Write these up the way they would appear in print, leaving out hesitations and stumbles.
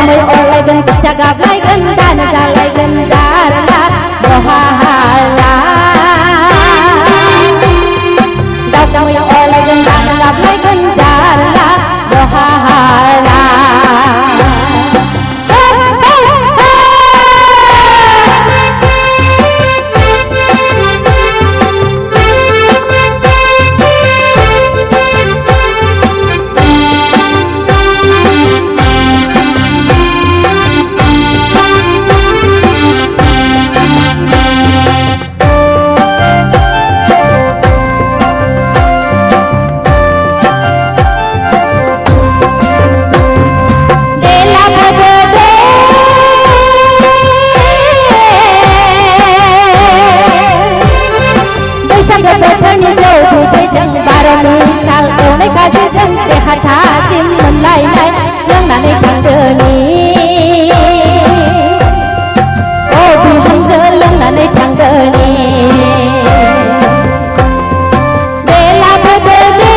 दावखौमै अरलायगोन गोसोआ गाबलायगोन दानो जालायगोन जारला बहाला दावखौमै अरलायगोन दानो गाबलायगोन जारला बहाला हाथासिम मोनलायनाय लोंनानै थांदोनि ओ बिहामजो लोंनानै थांदोनि बेला गोदोनि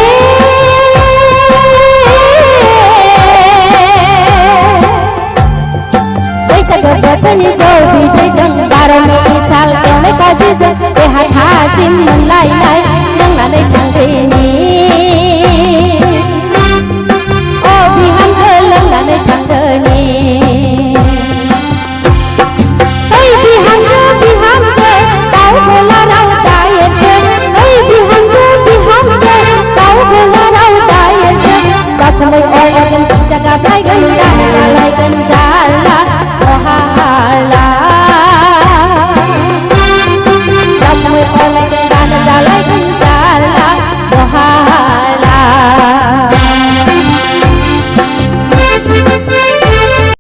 बैसागो बोथोरनि जौ बिदैजों बार'नि साल एवनाय खाजिजों बे हाथासिम मोनलायनाय